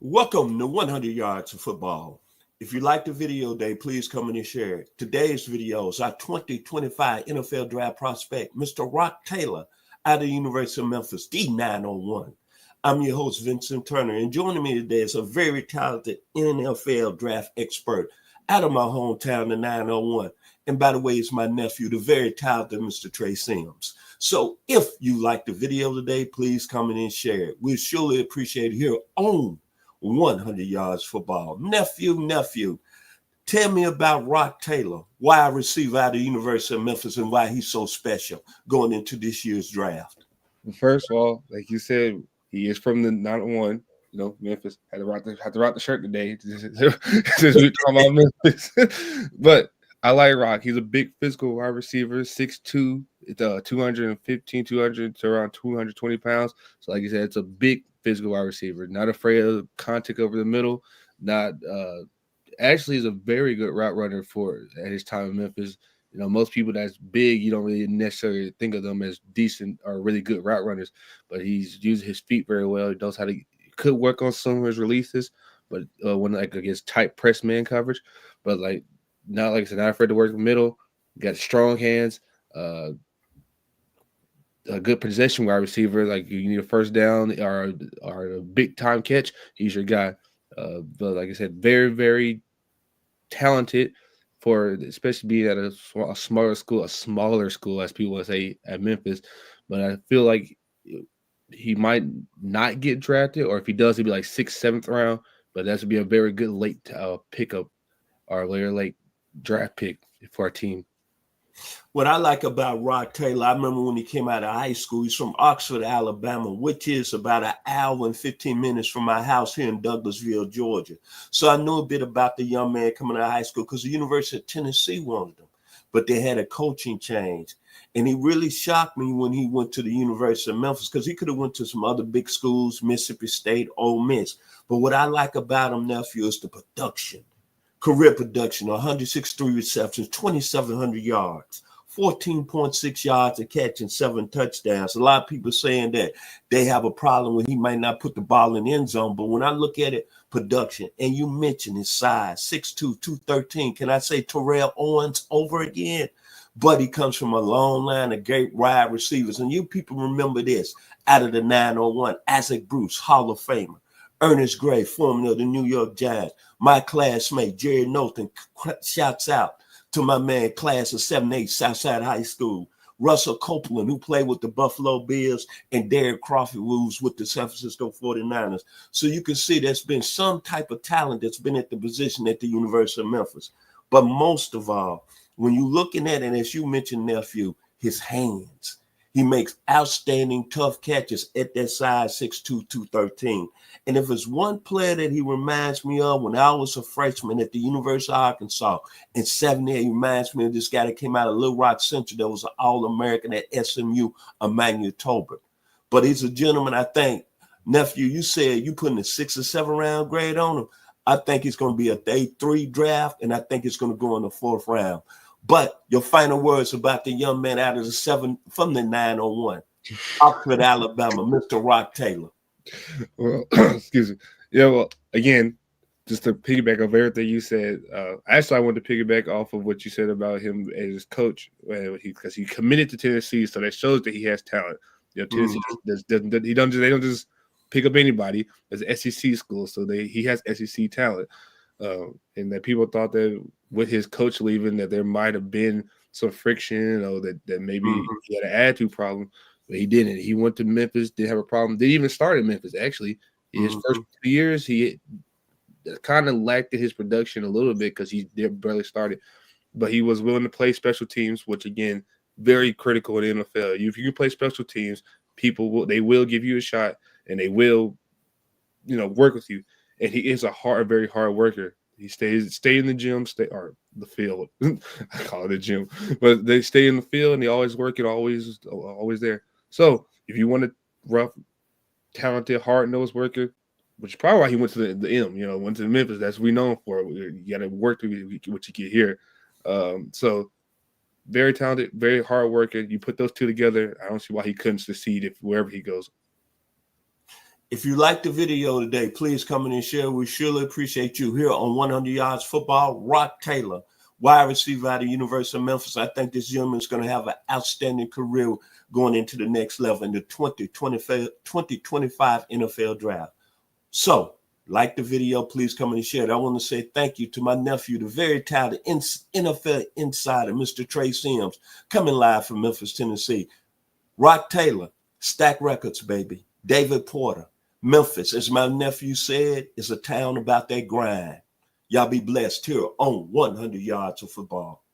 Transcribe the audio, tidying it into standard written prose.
Welcome to 100 Yards of Football. If you like the video today, please come in and share it. Today's video is our 2025 NFL Draft prospect, Mr. Rock Taylor, out of the University of Memphis, D901. I'm your host, Vincent Turner, and joining me today is a very talented NFL draft expert out of my hometown, the 901. And by the way, it's my nephew, the very talented Mr. Trey Sims. So if you like the video today, please come in and share it. We surely appreciate it here on 100 Yards Football. Nephew, tell me about Rock Taylor, wide receiver out of the University of Memphis, and why he's so special going into this year's draft. First of all, like you said, he is from the 901. Memphis. Had to rock the shirt today since we talking about Memphis. But I like Rock. He's a big physical wide receiver, 6'2", 215, 200 to around 220 pounds. So like you said, it's a big physical wide receiver. Not afraid of contact over the middle. Not actually is a very good route runner for at his time in Memphis. Most people that's big, you don't really necessarily think of them as decent or really good route runners, but he's using his feet very well. He knows how to could work on some of his releases, but when like against tight press man coverage, but not like I said, not afraid to work the middle. Got strong hands, a good possession wide receiver. Like you need a first down or a big time catch, he's your guy. But like I said, very very talented for especially being at a smaller school as people would say at Memphis. But I feel like he might not get drafted, or if he does, he'd be like 6th, 7th round. But that would be a very good late pickup or later late draft pick for our team. What I like about Rock Taylor, I remember when he came out of high school, he's from Oxford, Alabama, which is about an hour and 15 minutes from my house here in Douglasville, Georgia. So I knew a bit about the young man coming out of high school because the University of Tennessee wanted him, but they had a coaching change. And he really shocked me when he went to the University of Memphis because he could have went to some other big schools, Mississippi State, Ole Miss. But what I like about him, nephew, is the production. Career production, 163 receptions, 2,700 yards, 14.6 yards a catch, and 7 touchdowns. A lot of people saying that they have a problem when he might not put the ball in the end zone. But when I look at it, production, and you mentioned his size, 6'2", 213. Can I say Terrell Owens over again? But he comes from a long line of great wide receivers. And you people remember this, out of the 901, Isaac Bruce, Hall of Famer. Ernest Gray, formerly of the New York Giants. My classmate, Jerry Knowlton, shouts out to my man, class of 7-8, Southside High School. Russell Copeland, who played with the Buffalo Bills, and Derek Crawford, who was with the San Francisco 49ers. So you can see there's been some type of talent that's been at the position at the University of Memphis. But most of all, when you're looking at it, as you mentioned, nephew, his hands. He makes outstanding tough catches at that size, 6'2", 213. And if it's one player that he reminds me of when I was a freshman at the University of Arkansas in 78, he reminds me of this guy that came out of Little Rock Central that was an All-American at SMU, Emmanuel Tolbert. But he's a gentleman, I think. Nephew, you said you putting a 6 or 7 round grade on him. I think it's going to be a day 3 draft, and I think it's going to go in the 4th round. But your final words about the young man out of the 7 from the 901, Oxford, Alabama, Mr. Rock Taylor. Well, excuse me. Yeah, well, again, just to piggyback off everything you said, actually, I wanted to piggyback off of what you said about him as his coach, because he committed to Tennessee, so that shows that he has talent. Tennessee they don't just pick up anybody. It's an SEC school, so he has SEC talent. And that people thought that with his coach leaving that there might have been some friction, or that maybe he had an attitude problem, but he didn't. He went to Memphis, didn't have a problem. Didn't even start in Memphis, actually. In his first 2 years, he kind of lacked in his production a little bit because he barely started. But he was willing to play special teams, which, again, very critical in the NFL. If you can play special teams, they will give you a shot, and they will, work with you. And he is very hard worker. He stay in the gym, or the field. I call it a gym, but they stay in the field and they always working, always there. So if you want a rough, talented, hard-nosed worker, which is probably why he went to the M, went to Memphis. That's what we known for. You got to work to what you get here. So very talented, very hard worker. You put those two together, I don't see why he couldn't succeed wherever he goes. If you like the video today, please come in and share. We surely appreciate you here on 100 Yards Football. Rock Taylor, wide receiver out of the University of Memphis. I think this gentleman is going to have an outstanding career going into the next level in the 2025 NFL draft. So, like the video, please come in and share it. I want to say thank you to my nephew, the very talented NFL insider, Mr. Trey Sims, coming live from Memphis, Tennessee. Rock Taylor, Stack Records, baby. David Porter, Memphis, as my nephew said, is a town about that grind. Y'all be blessed here on 100 Yards of Football.